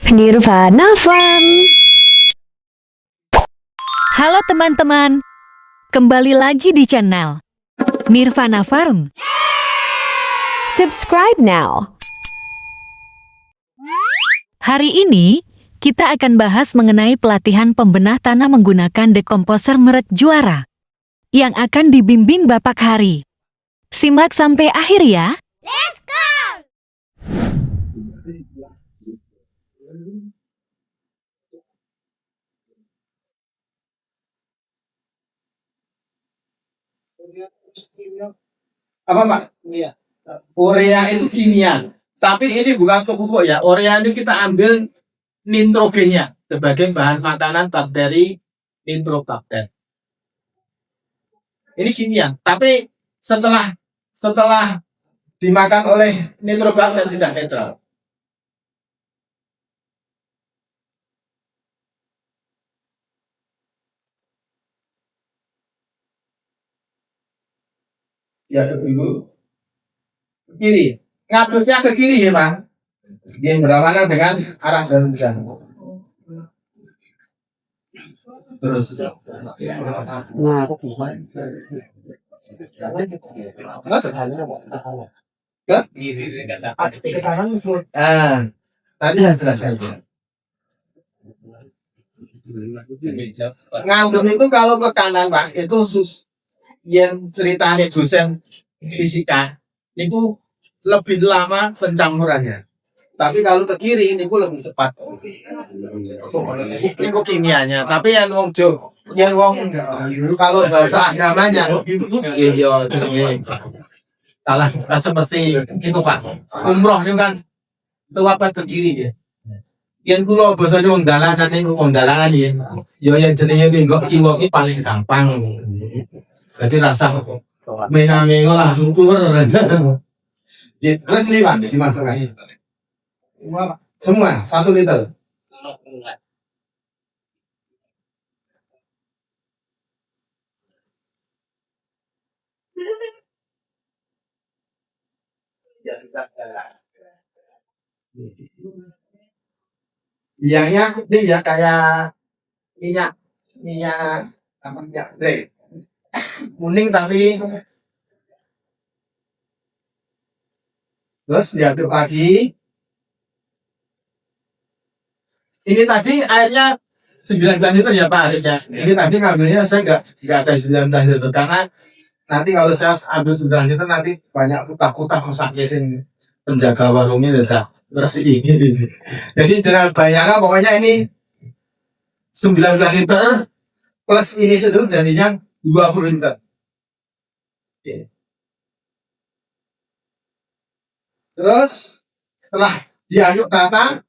Nirvana Farm. Halo teman-teman, kembali lagi di channel Nirvana Farm. Subscribe now. Hari ini, kita akan bahas mengenai pelatihan pembenah tanah menggunakan dekomposer merek Juara yang akan dibimbing Bapak Hari. Simak sampai akhir ya. Apa Pak? Iya. Urea itu kimia, tapi ini bukan pupuk ya. Urea itu kita ambil nitrogennya sebagai bahan makanan bakteri nitrobakter. Ini kimia, tapi setelah dimakan oleh nitrobakter sudah netral. Ya Ibu. Kiri, ngaduknya ke kiri ya Pak. Dia berlawanan dengan arah jarum jam. Terus tadi saya jelaskan. Ngaduk itu kalau ke kanan Pak, itu yang ceritanya dosen fisika itu lebih lama pencampurannya. Tapi kalau ke kiri ini lebih cepat. Itu kimianya. Tapi yang wong kalau bahasa agamanya iya salah seperti itu Pak. Umroh itu kan itu apa ke kiri ya. Yang kulo bahasanya wong dalanan ini wong dalanan ya. Yo yang jenenge nggok kiwa iki paling gampang. Jadi rasa menang-menang langsung keluar. Terus nih Pak dimasukkan. Semua 1 liter. Minyaknya ini ya kayak minyak apa minyak kuning tapi terus diaduk lagi. Ini tadi airnya 19 liter ya Pak harusnya. Ini tadi ngambilnya saya nggak ada 19 liter karena nanti kalau saya ambil 9 liter nanti banyak kutak-kutak rusaknya sini penjaga warungnya tidak bersih ini. Jadi jangan bayangkan pokoknya ini 19 liter plus ini sedikit jadinya 20 liter. Oke. Terus setelah diaduk rata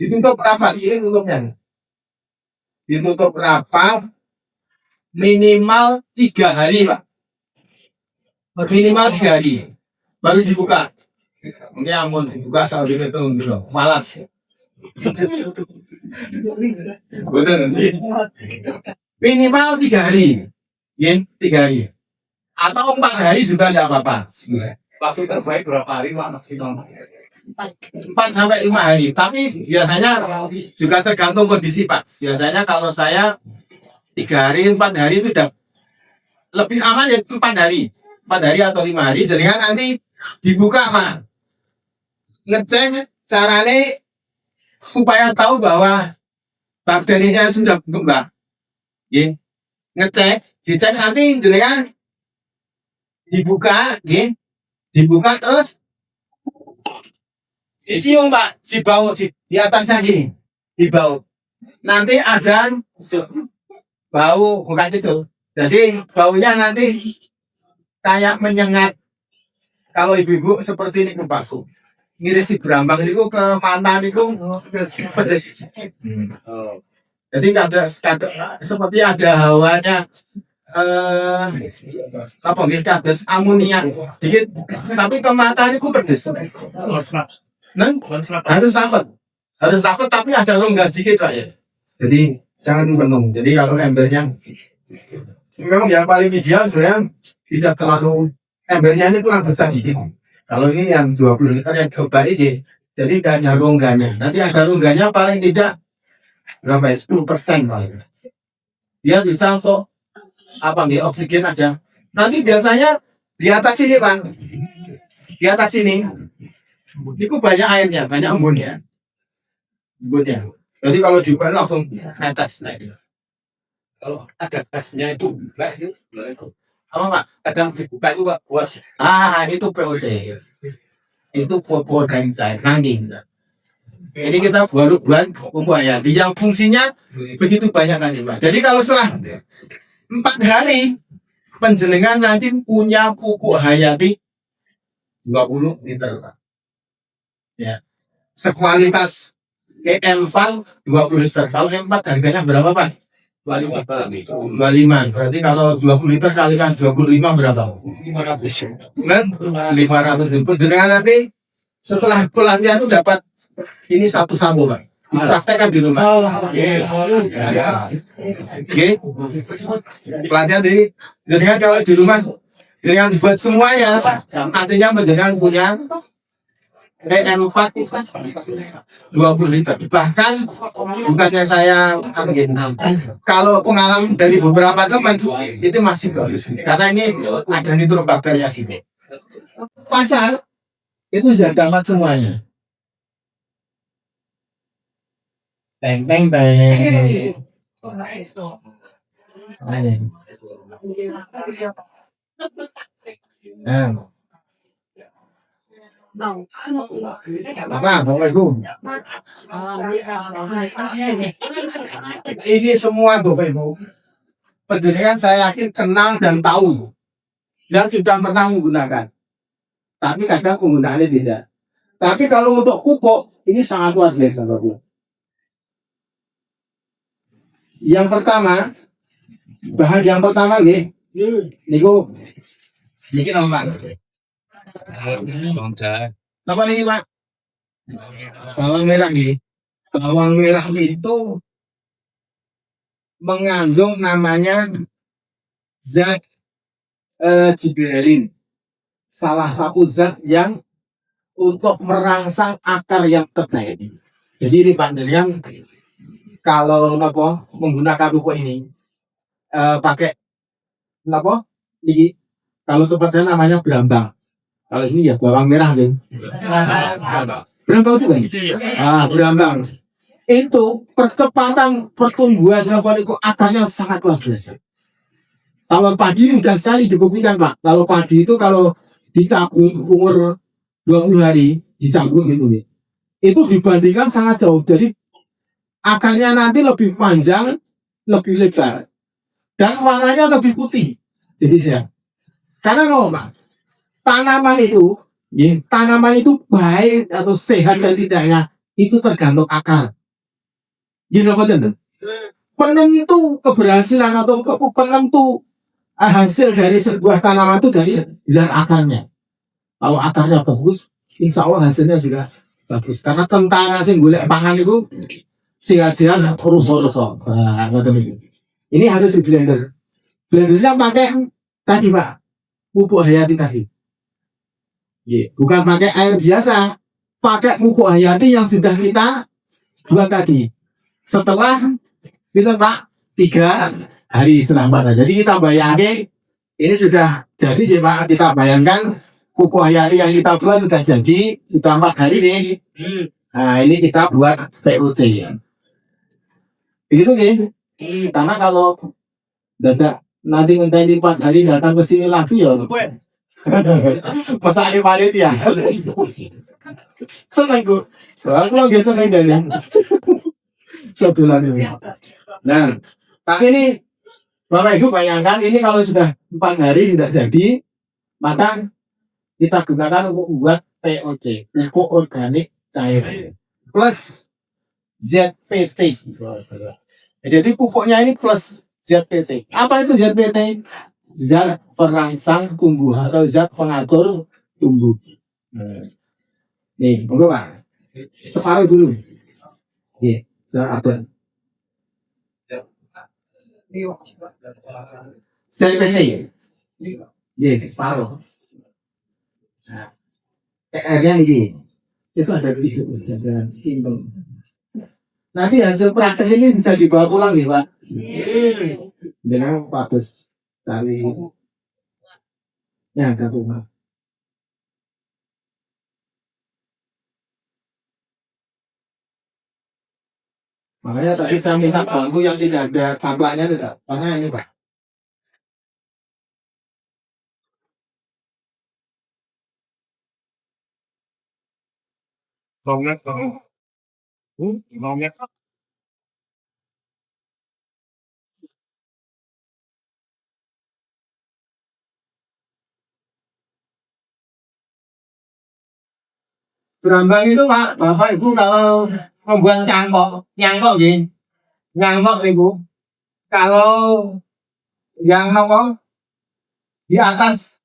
ditutup rapat, ini tutupnya. Ditutup rapat minimal 3 hari Pak. Minimal 3 hari baru dibuka. Ini amun dibuka sambil itu dulu malam. Minimal 3 hari. Ya, 3 hari. Atau 4 hari juga tidak apa-apa. Waktu terbaik berapa hari Pak maksimal? 4 sampai 5 hari. Tapi biasanya juga tergantung kondisi Pak. Biasanya kalau saya 3 hari, 4 hari itu sudah lebih aman ya 4 hari. 4 hari atau 5 hari. Jadi kan nanti dibuka Pak. Ngecek caranya supaya tahu bahwa bakterinya sudah berkembang. Ya. Ngecek, dicek nanti jadi kan dibuka, ya. Dibuka terus dicium Pak, di bawah di atasnya gini, di bawah. Nanti ada bau bukan itu. Jadi baunya nanti kayak menyengat. Kalau ibu-ibu seperti ini Pak, ngirisi berambang itu ke mantan itu pedes. Jadi ada seperti ada hawanya apa nih kades amonia dikit, tapi ke mata itu pedes. Harus takut tapi ada rongga sedikit Pak ya. Jadi jangan penuh. Jadi kalau embernya memang yang paling ideal sebenarnya tidak terlalu embernya ini kurang besar dikit. Kalau ini yang 20 liter yang coba ini Jadi tidak ada rongganya. Nanti ada rongganya paling tidak berapa ya? 10% paling. Dia bisa untuk apa nih? Oksigen aja. Nanti biasanya di atas ini Pak. Di atas ini itu banyak airnya, banyak embunnya. Embunnya. Jadi kalau dibuat langsung netes. Kalau ada gasnya itu buka itu. Apa Pak? Kadang dibuka itu Pak buat Itu POC. Itu pupuk organik cair nanti. Ini kita baru buat pupuk hayati yang fungsinya begitu banyak kan Pak. Jadi kalau setelah 4 hari penjenengan nanti punya pupuk hayati 20 liter Pak. Ya. Sekualitas EM4 20 liter. Kalau M4 harganya berapa Pak? 25 Pak. 25. Berarti kalau 20 liter kalikan 25 berapa? 500. 500. Penjenengan nanti setelah pelatihan itu dapat ini satu sampo Pak. Dipraktekkan di rumah. Oke. Pelatihan ini jenengan kalau di rumah jenengan buat semuanya. Artinya penjenengan punya EM4 20 liter. Bahkan bukannya saya kalau pengalaman dari beberapa teman itu masih bagus. Karena ini ada nitrobakteria sini. Pasar itu sudah dapat semuanya. Teng teng teng. Apa, Bapak Ibu? Ini semua Bapak Ibu. Penjenengan saya yakin kenal dan tahu. Dan sudah pernah menggunakan. Tapi kadang penggunaannya tidak. Tapi kalau untuk pupuk, ini sangat luar biasa Bapak Ibu. Yang pertama, bahan yang pertama nih, niku, niki nama Pak. Apa nih Pak? Bawang merah nih. Bawang merah itu mengandung namanya zat giberellin. Salah satu zat yang untuk merangsang akar yang terbaik. Jadi ini Pak yang kalau menggunakan pupuk ini pakai ini kalau tempat saya namanya berambang. Kalau sini ya bawang merah kan. Berambang juga. Berambang. Itu percepatan pertumbuhan itu akarnya sangat luar biasa. Kalau padi mudah sekali dibuktikan Pak. Kalau padi itu kalau dicabut umur 20 hari dicabut gitu nih. Itu dibandingkan sangat jauh. Jadi akarnya nanti lebih panjang, lebih lebar, dan warnanya lebih putih. Jadi saya, karena Pak, tanaman itu baik atau sehat dan tidaknya itu tergantung akar. Penentu keberhasilan atau penentu hasil dari sebuah tanaman itu dari akarnya. Kalau akarnya bagus, insya Allah hasilnya juga bagus. Karena tentara sing golek pangan itu sihat-sihat rusuh-rusuh. Ini harus di blender. Blendernya pakai tadi Pak, pupuk hayati tadi. Bukan pakai air biasa, pakai pupuk hayati yang sudah kita buat tadi. Setelah kita Pak 3 hari setelah. Jadi kita bayangkan ini sudah jadi ya Pak. Kita bayangkan pupuk hayati yang kita buat sudah jadi, sudah 4 hari nih. Nah ini kita buat VOC. Begitu nih. Karena kalau dadak nanti ngenteni 4 hari datang ke sini lagi ya. Masa ini palit ya. Seneng gue. Aku lagi seneng dari sebulan ini. Nah, tapi ini Bapak Ibu bayangkan ini kalau sudah 4 hari tidak jadi, maka kita gunakan untuk membuat POC, pupuk organik cair, plus ZPT. Jadi pupuknya ini plus ZPT. Apa itu ZPT? Zat perangsang tumbuh atau zat pengatur tumbuh. Nih, monggo Pak. Separuh dulu. Nih, saya ada. ZPT. Nih, separuh. Nah, PR-nya ini. Itu ada timbang. Nanti hasil praktek ini bisa dibawa pulang ya Pak. Dengan Pak Bus cari yang satu Pak. Makanya tadi saya minta bangku yang tidak ada tampaknya tidak. Karena ini Pak. Berambang itu Pak, Bapak Ibu kalau membuat nyangkok gini, nyangkok itu kalau yang apa di atas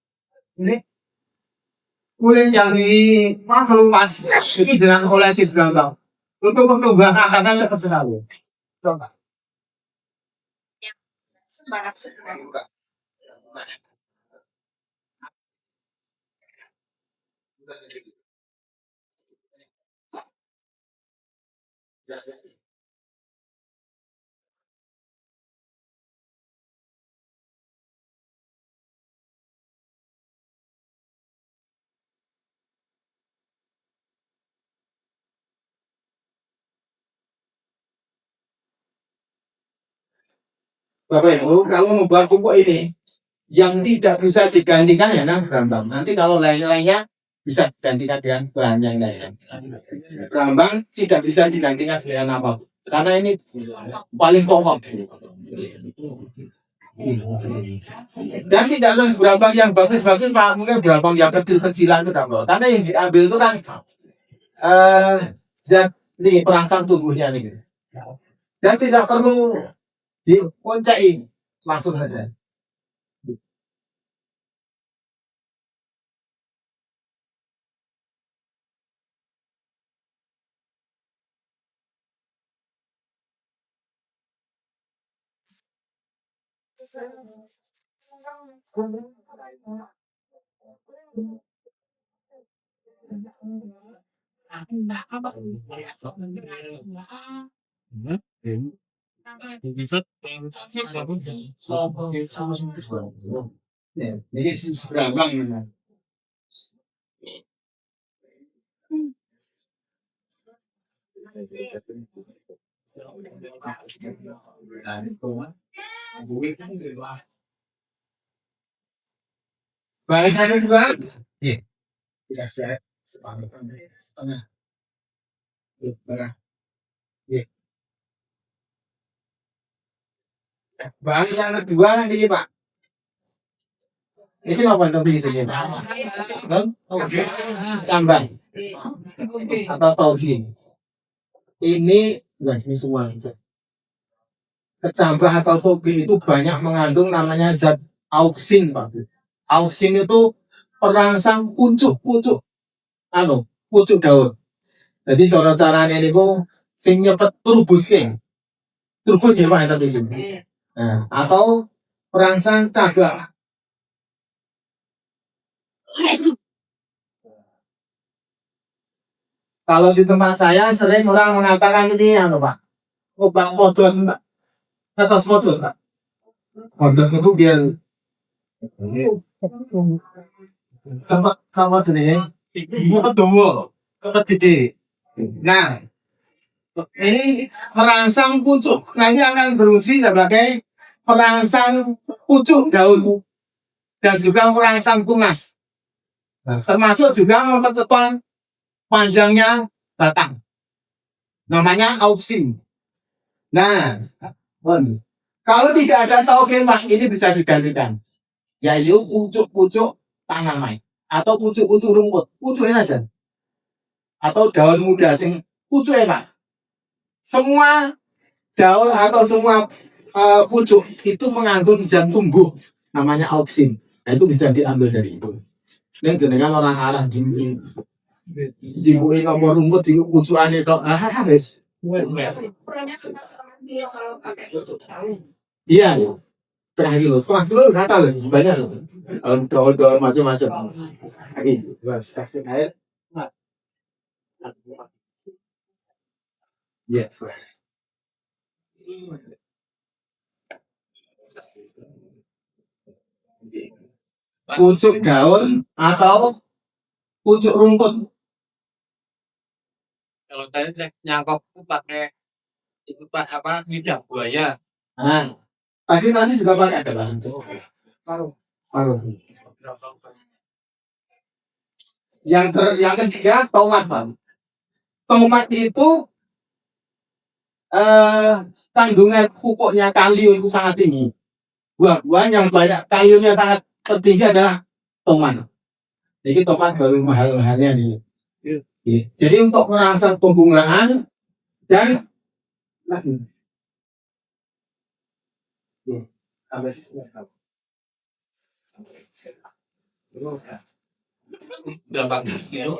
ini kulit yang di kelupas itu dengan olesi berambang untuk pertumbuhan akarnya cepat sekali. Coba. Bapak Ibu, kalau membuat pupuk ini yang tidak bisa digantikan ya berambang. Nanti kalau lain-lainnya bisa digantikan dengan bahan yang lain. Berambang tidak bisa digantikan dengan apa? Karena ini paling pokok. Dan tidak harus berambang yang bagus-bagus, Pak. Mungkin berambang yang kecil-kecilan itu tambah. Karena yang diambil itu kan zat nih perangsang tubuhnya nih. Dan tidak perlu diponcain langsung saja. Ya, jadi berambang memang. Baik ada juga. Iya, tidak saya setengah. Setengah. Iya. Bahan yang kedua ini Pak. Ini apa yang di sini? Tambah atau togi. Ini semua. Kecambah atau togi itu banyak mengandung namanya zat auksin Pak. Auksin itu perangsang pucuk pucuk daun. Jadi caranya ini sing nyepet turbus ya Pak tadi itu. Nah, atau perangsang cabak. Kalau di tempat saya sering orang mengatakan ini Pak. Bang modon atas modon Pak. Modon itu biar tempat kamu sendiri. Buat dulu. Tempat gede. Nah, ini perangsang pucuk. Nanti akan berfungsi sebagai perangsang pucuk daun dan juga perangsang tunas. Termasuk juga mempercepat panjangnya batang. Namanya auksin. Nah, kalau tidak ada taugen Pak, ini bisa digantikan. Yaitu pucuk-pucuk tanaman atau pucuk-pucuk rumput, pucuknya aja. Atau daun muda sing pucuk ya Pak. Semua daun atau semua pucuk itu mengandung zat tumbuh namanya auksin. Nah, itu bisa diambil dari itu. Dan jenengan orang arah jimbuin nomor rumput di pucukan itu harus. Iya, setengah kilo nggak tahu banyak loh. Daun-daun macam-macam. Lagi, kasih air. Yes. Pucuk daun atau pucuk rumput. Kalau saya nyangkok itu pakai itu pak apa lidah buaya. Nah, tadi nanti juga pakai ada bahan. Paruh. Paruh. Yang ketiga tomat, Bang. Tomat itu kandungan pupuknya kalium itu sangat tinggi. Buah-buahan yang banyak kaliumnya sangat tertinggi adalah tomat. Jadi tomat baru mahal-mahalnya nih. Jadi untuk merangsang pembungaan dan Berapa kilo?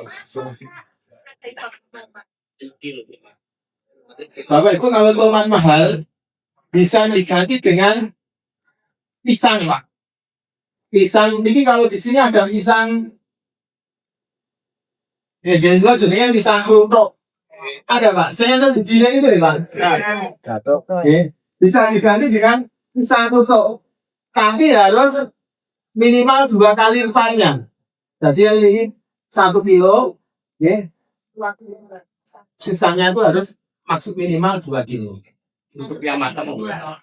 Bapak Ibu kalau tomat mahal bisa diganti dengan pisang, Pak. Pisang ini kalau di sini ada pisang gua jenisnya pisang kerutuk. Ada, Pak. Saya tahu di Cina itu ya, Pak. Jatuh. Bisa diganti dengan pisang kerutuk. Tapi harus minimal 2 kali lipatannya. Jadi ini 1 kilo, ya. Sisanya itu harus maksud minimal 2 kilo. Untuk yang matang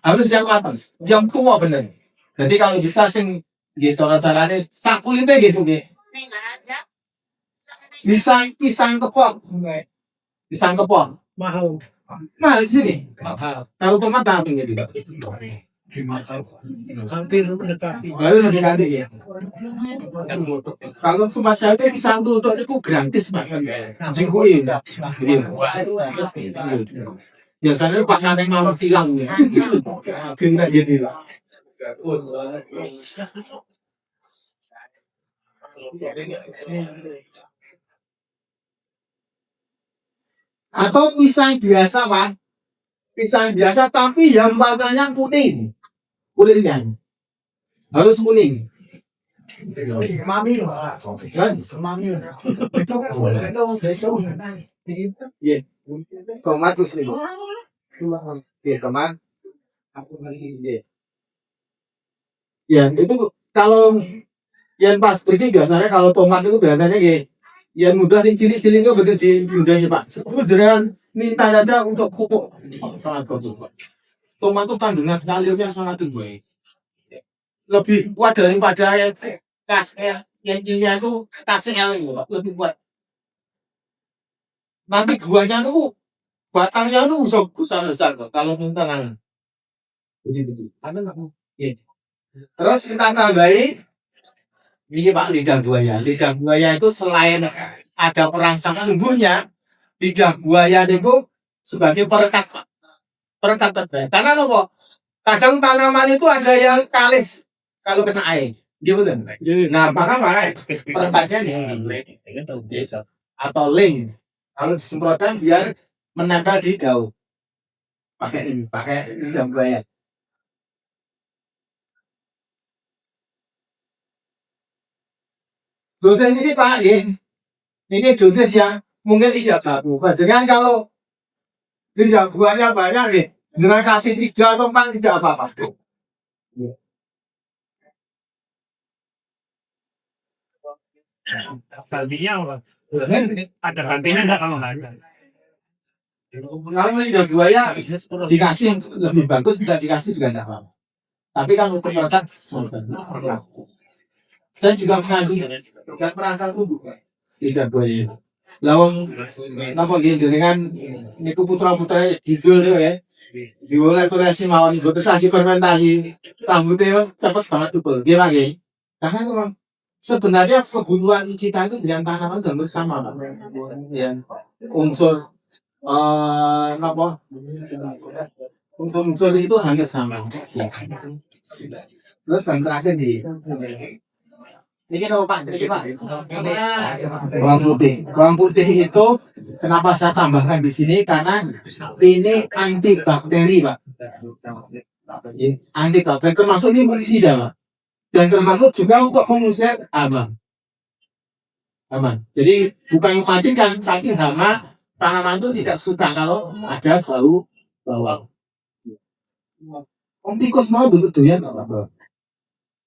Harus yang matang, yang tua bener. Jadi kalau bisa sing di cara-caranya sakulitnya gitu, deh. Pisang kepok. Pisang kepok. mahal. Mahal di sini. Mahal. Kalau tomat apa gitu? Hampir mendekati. Lalu lebih nanti ya. Kalau tempat saya itu pisang tuh itu gratis, Pak. Cingkuin. Biasanya Pak Nanteng mau hilang ya. Genda jadi lah. Atau pisang biasa, Pak. Pisang biasa tapi yang warnanya kuning. Kulitnya harus kuning. Mami, kan? Mami. Iya. Tomat itu sih. Iya, tomat. Ya, itu kalau yang pas pergi biasanya kalau tomat itu biasanya ya yang mudah dicili-cili itu begitu di Indonesia, Pak. Itu jangan minta saja untuk pupuk. Sangat bagus, Pak. Tomat itu kandungan kaliumnya sangat tinggi. Lebih kuat daripada yang yang kimia itu KCl itu, Pak. Lebih kuat. Nanti buahnya itu batangnya itu besar kok. Kalau tenang. Begitu. Ada nggak? Iya. Terus kita tambahin ini, Pak, lidah buaya. Lidah buaya itu selain ada perangsang tumbuhnya, lidah buaya itu sebagai perekat, Pak. Perekat terbaik. Karena apa? Kadang tanaman itu ada yang kalis kalau kena air. Gitu kan? Nah, maka perekatnya ini atau link. Kalau disemprotkan biar menempel di daun. Pakai lidah buaya. Dosis ini, Pak, ya. Ini dosis yang mungkin tidak baku. Jangan kalau lidah buahnya banyak nih, dengan kasih 3 atau 4 tidak apa-apa. Salbinya apa? Ada gantinya nggak kalau nggak ada? Kalau lidah buaya dikasih lebih bagus, tidak dikasih juga tidak apa-apa. Tapi kalau untuk perekat, saya juga mengandung dan merasa tumbuh lidah buaya. Lawang napa gitu dengan niku putra-putra hidul ya. Dioleh solusi mawon boten lagi fermentasi. Rambutnya cepat banget tubel. Gimana nggih? Karena memang sebenarnya perburuan kita itu dengan tanaman hampir sama, Pak. Ya. Unsur napa? Unsur itu hampir sama. Terus yang terakhir di ini apa, Pak? Ini, Pak. Bawang putih. Bawang putih itu kenapa saya tambahkan di sini? Karena ini antibakteri, Pak. Antibakteri termasuk ini fungisida, Pak. Dan termasuk juga untuk mengusir hama. Aman. Jadi bukan mematikan, tapi hama tanaman itu tidak suka kalau ada bau bawang. Om tikus mau dulu doyan apa?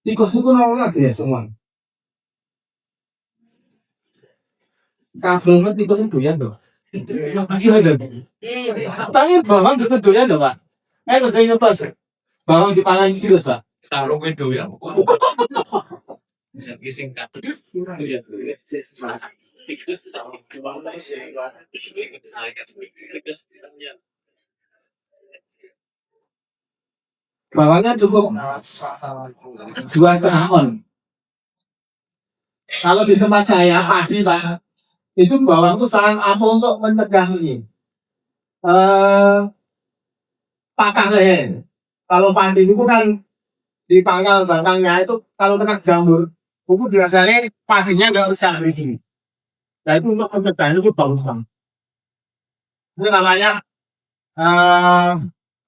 Tikus itu nolak ya semua. Kabel ngerti tikus itu doyan dong. Tapi bawang itu doyan dong pak. Kerja ngepas. Bawang dipangan tikus pak. Taruh itu ya. Singkat. Bawangnya cukup 2,5 on. Kalau di tempat saya padi pak, itu bawang itu sangat ampuh untuk mencegah ini. Pakar leher. Kalau padi itu kan di pangkal-pangkalnya itu kalau kena jamur, itu biasanya padinya nggak usah di sini. Nah itu untuk pencegahan itu bagus banget. Itu namanya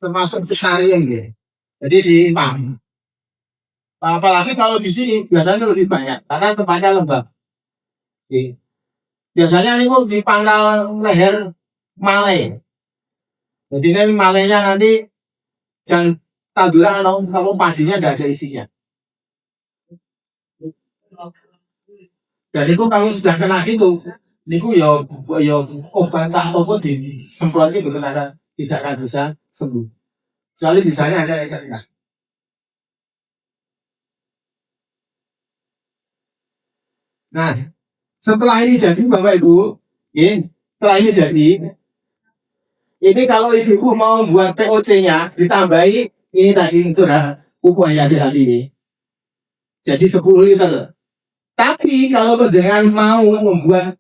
termasuk pesarian ya. Jadi di padi. Apalagi kalau di sini biasanya lebih banyak karena tempatnya lembab. Oke. Biasanya ini di pangkal leher Malai. Jadi ini malainya nanti jangan tanduran kalau padinya tidak ada isinya. Dan itu kalau sudah kena itu, niku ya obat satu pun disemprot itu karena tidak akan bisa sembuh. Soalnya di sana ada yang cerita. Nah, setelah ini jadi Bapak Ibu, setelah ini jadi, ini kalau ibu mau buat POC-nya ditambahi ini tadi sudah pupuk hayati tadi ini. Jadi 10 liter. Tapi kalau dengan mau membuat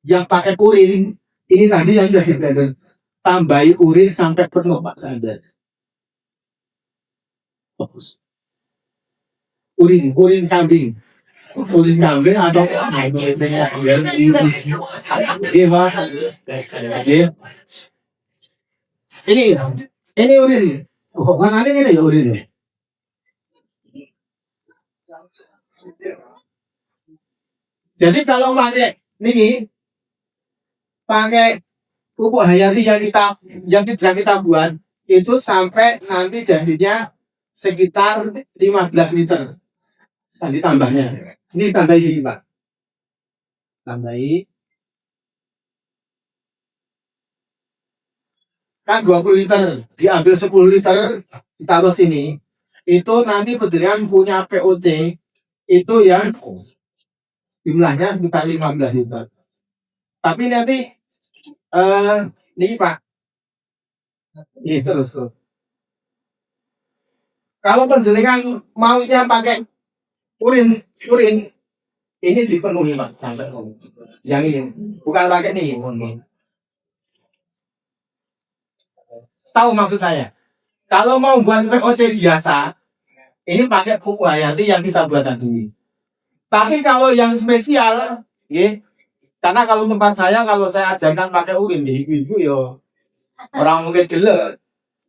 yang pakai urin, ini tadi yang sudah di-blender. Tambahi urin sampai penuh Pak Sandar. Fokus. Urin kambing. Urin kambing atau ini urin. Oh, mana ini urin. Jadi kalau pakai pupuk hayati yang kita buat itu sampai nanti jadinya sekitar 15 liter. Nanti tambahnya. Ini tambahi ini Pak. Tambahi. Kan 20 liter, diambil 10 liter, ditaruh sini. Itu nanti penjenengan punya POC itu yang jumlahnya sekitar 15 liter. Tapi nanti ini Pak. Ini terus. Kalau penjenengan maunya pakai urin ini dipenuhi Pak sampai yang ini bukan pakai ini. Tahu maksud saya? Kalau mau buat POC biasa, ini pakai pupuk hayati yang kita buat tadi. Tapi kalau yang spesial, karena kalau tempat saya kalau saya ajarkan pakai urin, ibu yo orang mungkin gelap,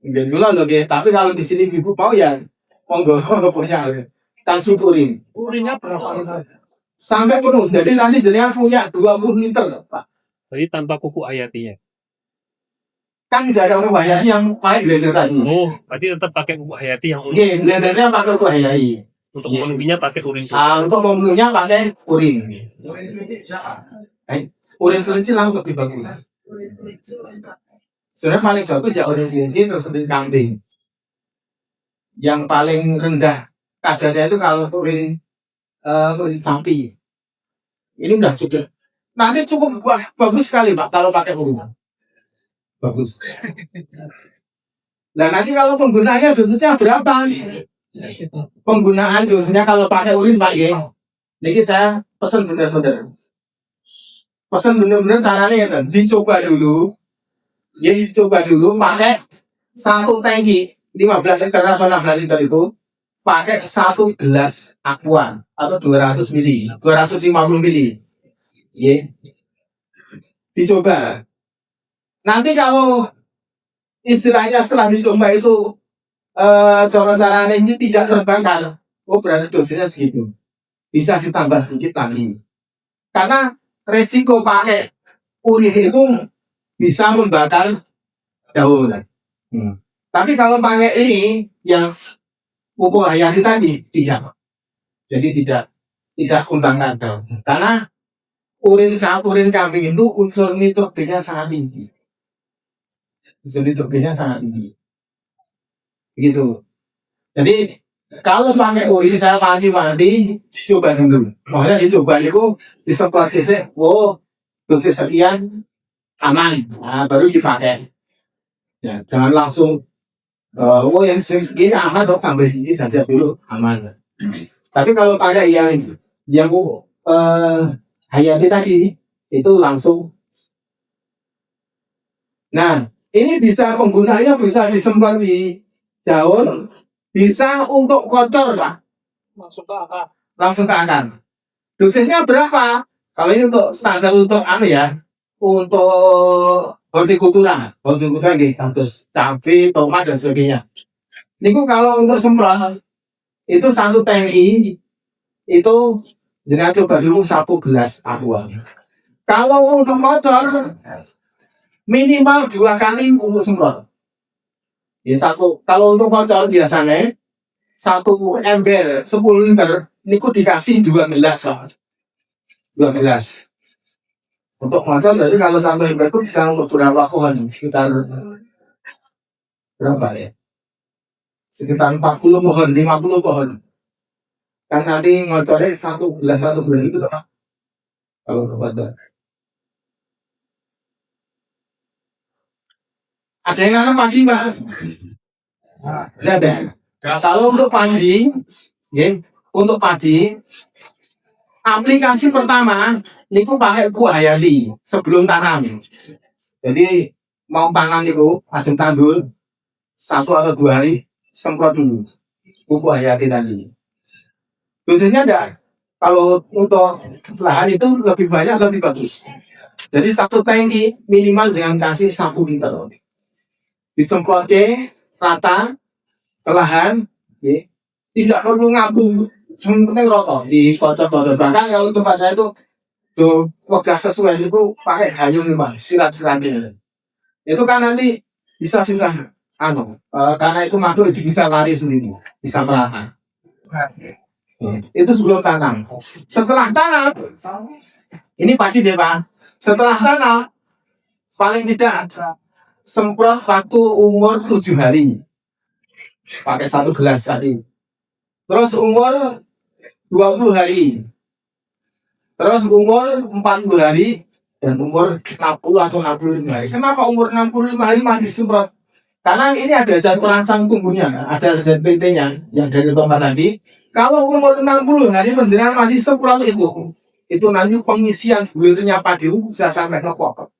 mungkin gula loh, tapi kalau di sini ibu mau ya, monggo punya kasih urin. Urinnya berapa liter? Sampai penuh. Jadi nanti jenengan punya 20 liter, Pak. Jadi tanpa pupuk hayatinya. Kan tidak ada pupuk hayati yang pakai blender tadi. Oh, berarti tetap pakai pupuk hayati yang urin. Blendernya pakai pupuk hayati. Untuk memenuhinya pakai urin. Untuk memenuhinya pakai urin. Urin kelinci langsung lebih bagus. Sebenarnya paling bagus ya urin kelinci terus urin kambing. Yang paling rendah kadarnya itu kalau urin sapi. Ini udah cukup. Nanti cukup bagus sekali Pak kalau pakai urin. Bagus. Nah nanti kalau penggunaannya dosisnya berapa? Penggunaan dosisnya kalau pakai urin Pak ya. Ini saya pesan benar-benar. Pesan benar-benar caranya ya, dicoba dulu. Ya dicoba dulu pakai satu tangki 15 liter atau 16 liter itu pakai 1 gelas aqua atau 200 mili, 250 mili. Ya. Dicoba. Nanti kalau istilahnya setelah dicoba itu cara-caranya ini tidak terbakar, berarti dosisnya segitu. Bisa ditambah sedikit lagi. Karena resiko pakai urin itu bisa membakar daun. Tapi kalau pakai ini yang pupuk hayati tadi tidak. Jadi tidak membakar daun. Karena urin kambing itu unsur nitrogennya sangat tinggi. Unsur nitrogennya sangat tinggi. Begitu. Jadi kalau pakai urin saya mandi dicoba dulu. Maksudnya dicoba itu disemprot gesek, dosis sekian aman, baru dipakai. Ya, jangan langsung yang segini aman dong, sampai sini saja dulu aman. Tapi kalau pakai yang hayati tadi itu langsung. Nah, ini bisa penggunanya bisa disemprot di daun, bisa untuk kocor Pak. Langsung ke akar. Dosisnya berapa? Kalau ini untuk standar untuk untuk hortikultura gitu, terus cabai, tomat dan sebagainya. Ini kalau untuk semprot itu 1 tangki itu jangan coba dulu 1 gelas aqua. Kalau untuk kocor minimal 2 kali untuk semprot. Ya, kalau untuk kocor biasanya 1 ember 10 liter niku dikasih 2 gelas Pak. 2 gelas. Untuk kocor berarti kalau 1 ember itu bisa untuk berapa pohon? Sekitar berapa ya? Sekitar 40 pohon, 50 pohon. Kan nanti ngocornya 1 gelas itu Pak. Kalau kepada ada yang nanam padi Pak. Ada. Kalau untuk padi, ya, untuk padi, aplikasi pertama niku pakai pupuk hayati sebelum tanam. Jadi mau tanam niku ajeng tandur 1 atau 2 hari semprot dulu pupuk hayati tadi. Dosisnya ada. Kalau untuk lahan itu lebih banyak lebih bagus. Jadi 1 tangki minimal jangan kasih 1 liter. Disemprot rata ke lahan, ya. Tidak perlu ngabung, penting roto di kocor-kocor. Bahkan kalau tempat saya itu wegah kesuwen itu pakai gayung nih Pak, silat-silatnya. Itu kan nanti bisa sudah karena itu madu bisa lari sendiri, bisa merata. Itu sebelum tanam. Setelah tanam, ini pasti deh Pak. Setelah tanam, paling tidak semprot waktu umur 7 hari. Pakai 1 gelas tadi. Terus umur 20 hari. Terus umur 40 hari. Dan umur 60 atau 65 hari. Kenapa umur 65 hari masih semprot? Karena ini ada zat perangsang tumbuhnya. Ada zat PT-nya yang dari tomat tadi. Kalau umur 60 hari menjelang masih semprot itu nanti pengisian gulirnya padi bisa sampai ke pokok.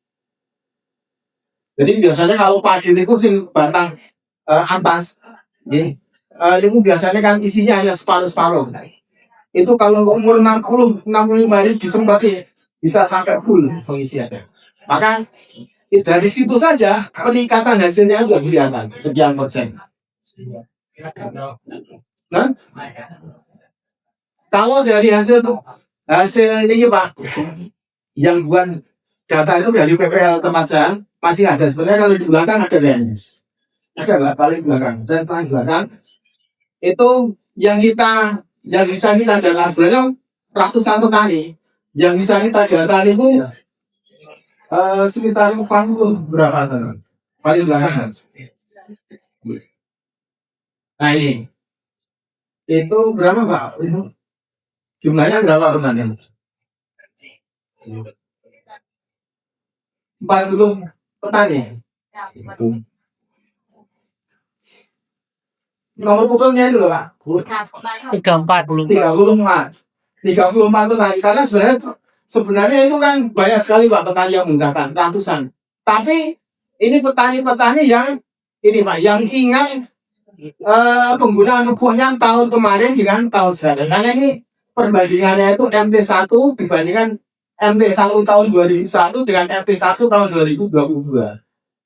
Jadi biasanya kalau padi itu batang atas, ini biasanya kan isinya hanya separuh-separuh. Itu kalau umur 65 hari disemprot bisa sampai full pengisiannya. Maka dari situ saja peningkatan hasilnya sudah kelihatan sekian persen. Nah, kalau dari hasil ini Pak, yang buat data itu dari PPL tempat saya masih ada. Sebenarnya kalau di belakang ada Renis, ada paling belakang dan paling belakang itu yang bisa kita data sebenarnya ratusan petani yang bisa kita data itu sekitar 40 berapa tahun paling belakang. Nah ini itu berapa Pak? Itu jumlahnya berapa teman-teman? 40 petani. Nomor pukulnya itu Pak. 34 34 petani. Karena sebenarnya itu kan banyak sekali Pak petani yang menggunakan ratusan. Tapi ini petani-petani yang ini Pak yang ingat penggunaan pupuknya tahun kemarin dengan tahun sekarang. Karena ini perbandingannya itu MT1 dibandingkan MT1 tahun 2001 dengan MT1 tahun 2022.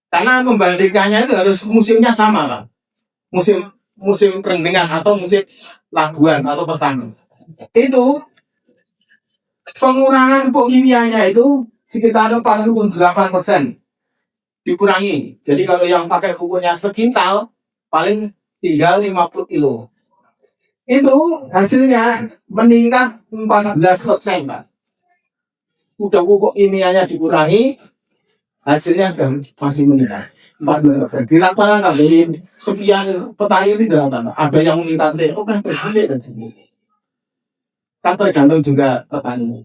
Karena membandingkannya itu harus musimnya sama Pak. Musim kerendengan atau musim labuan atau petani. Itu pengurangan pupuk kimianya itu sekitar 48% dikurangi. Jadi kalau yang pakai pupuknya sekintal, paling tinggal 50 kilo. Itu hasilnya meningkat 14%, Pak. Udah pupuk kimianya dikurangi, hasilnya masih meningkat 14%. Dirata-rata dari sekian petani ini dirata-rata. Ada yang meningkat, kan bersih dan sini. Kan tergantung juga petani.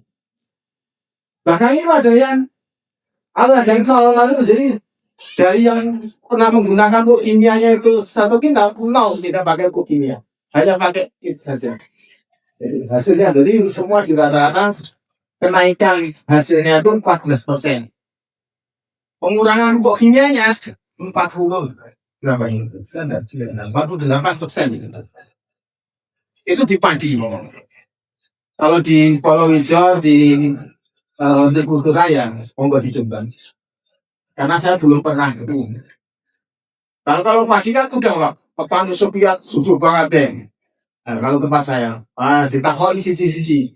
Bahkan itu ada yang lalu jadi dari yang pernah menggunakan pupuk kimianya itu 1 kintal, nol tidak pakai pupuk kimia, hanya pakai itu saja. Jadi hasilnya jadi semua di rata-rata kenaikan hasilnya itu 14%. Pengurangan pupuk kimianya 40 berapa ini? 48%. Itu di padi. Kalau di Palawija di hortikultura ya monggo dicoba. Karena saya belum pernah gitu. Kalau pagi kan udah Pak, petani sepiat susu banget deh. Nah, kalau tempat saya, ditakoi sisi-sisi.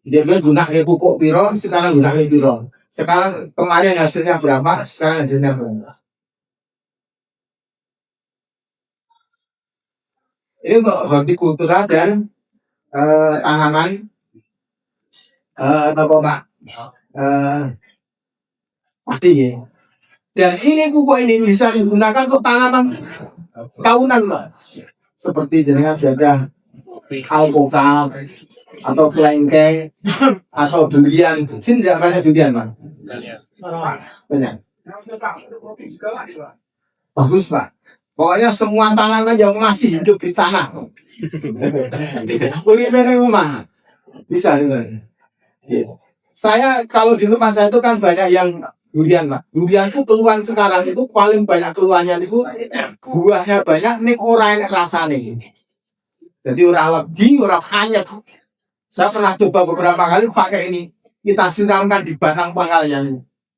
Dia guna pupuk piro, sekarang guna piro. Sekarang kemarin hasilnya berapa, sekarang hasilnya berapa. Ini untuk hortikultura dan tanaman apa Pak? Padi ya. Dan ini pupuk ini bisa digunakan untuk tanaman tahunan, Pak. Seperti jenengan ada alpukat atau kelengkeng atau durian. Sini tidak banyak durian, Pak. Banyak. Bagus, Pak. Pokoknya semua tanaman yang masih hidup di tanah. Boleh rumah. Bisa. Saya kalau di rumah saya itu kan banyak yang durian, Pak. Durian itu keluhan sekarang itu paling banyak keluhannya itu buahnya banyak, nih orang rasanya. Jadi orang lebih, orang hanyut. Saya pernah coba beberapa kali pakai ini. Kita siramkan di batang pangkalnya.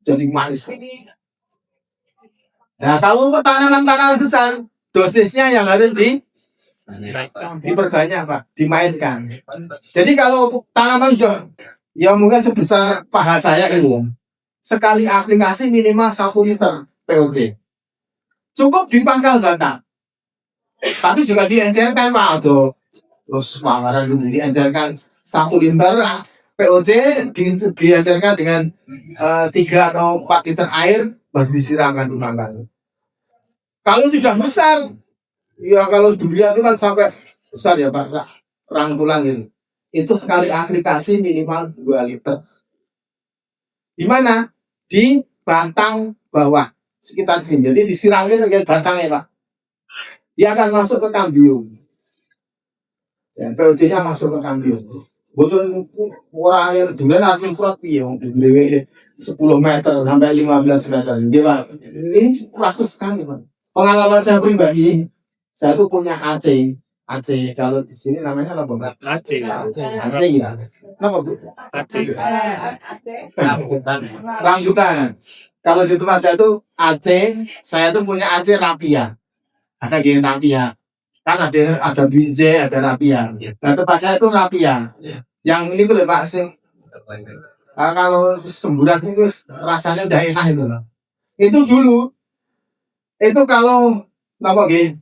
Jadi manis. Nah, kalau untuk tanaman-tanaman besar, dosisnya yang harus diperbanyak, Pak. Dimainkan. Jadi kalau untuk tanaman yang mungkin sebesar paha saya ini, sekali aplikasi minimal 1 liter POC. Cukup di pangkal batang. Tapi juga diencerkan, Pak. Terus makanan dulu diencerkan 1 liter POC, diencerkan dengan 3 atau 4 liter air, baru disiramkan di pangkal. Kalau sudah besar, ya kalau durian itu kan sampai besar ya Pak, rangkulan gitu. Itu sekali aplikasi minimal 2 liter. Di mana? Di batang bawah sekitar sini. Jadi disiramin dengan batangnya Pak. Dia akan masuk ke kambium. Dan POC-nya masuk ke kambium. Betul orang yang durian artinya kuat yang 10 meter sampai 15 meter. Dia ini praktis sekali Pak. Pengalaman saya pribadi, saya tuh punya AC. Kalau di sini namanya apa Pak? AC ya. Kenapa Bu? Rambutan. Kalau di tempat saya tuh AC, saya tuh punya AC rapia. Ada geng rapia. Kan ada binjai, ada rapia. Nah tempat saya tuh rapia. Yang ini tuh Pak sing. Kalau semburat itu rasanya udah enak itu loh. Itu dulu. Itu kalau napa nggih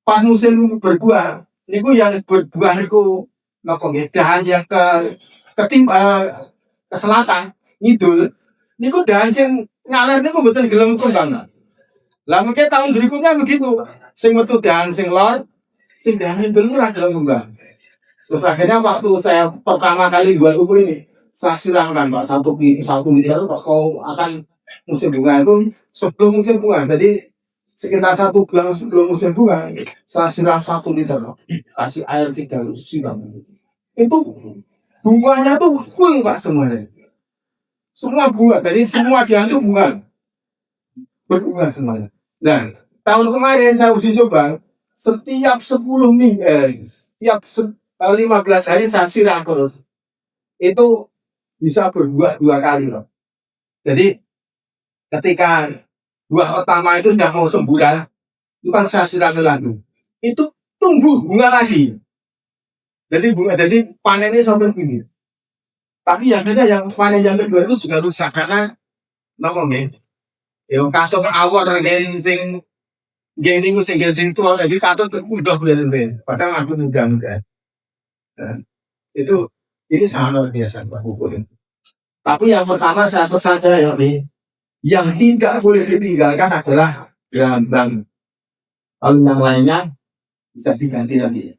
pas musim berbuah niku yang berbuah niku napa nggih dahan yang ke selatan ngidul niku dahan sing ngaler niku mboten gelem kembang. Lah mungkin tahun berikutnya begitu sing metu dahan sing lor sing dahan ngidul ora gelem kembang. Terus akhirnya waktu saya pertama kali buat pupuk ini saya siramkan Pak 1 liter pas kau akan musim bunga itu sebelum musim bunga. Jadi sekitar 1 bulan sebelum musim bunga, saya siram 1 liter, kasih air 3 siram. Itu bunganya tuh full Pak semuanya. Semua bunga, jadi semua dia itu bunga, berbunga semuanya. Dan tahun kemarin saya uji coba, setiap 10 minggu, setiap 15 hari saya siram terus. Itu bisa berbuah 2 kali loh. Jadi ketika buah pertama itu tidak mau semburan, itu kan saya siram lagi. Itu tumbuh bunga lagi. Jadi panennya sampai begini. Tapi yang beda yang panen yang kedua itu juga rusak karena nopo men. Yo katon awor ngene sing gini sing tua jadi katon udah ben. Padahal aku muda. Nah, itu ini sangat luar biasa Pak Bubur. Tapi yang pertama saya pesan saya nih, yang tidak boleh ditinggalkan adalah gelandang. Kalau yang lainnya bisa diganti lagi.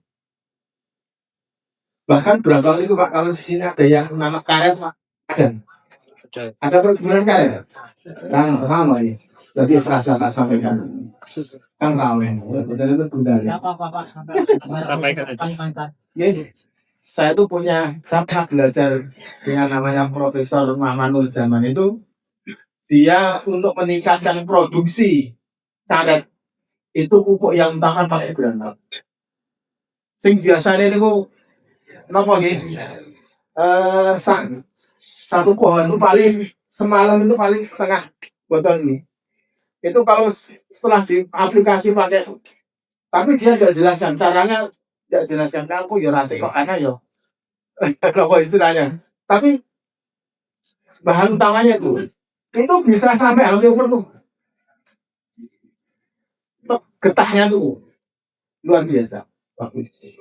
Bahkan berapa kali itu Pak, kalau di sini ada yang nama karet Pak, ada perkebunan karet. Nah, ramai nih. Jadi serasa tak sampaikan. Kan ramai. Betul itu gunanya. Sampaikan aja. Jadi, saya tuh saya pernah belajar dengan namanya Profesor Mamanul zaman itu, dia untuk meningkatkan produksi karet itu pupuk yang utama pakai granat. Sing biasanya itu napa nggih? Satu pohon itu paling semalam itu paling setengah botol ini. Itu kalau setelah diaplikasi pakai, tapi dia tidak jelaskan caranya, tidak jelaskan ke aku ya nanti kok karena ya apa istilahnya. Tapi bahan utamanya itu bisa sampai hampir penuh. Getahnya tuh luar biasa bagus.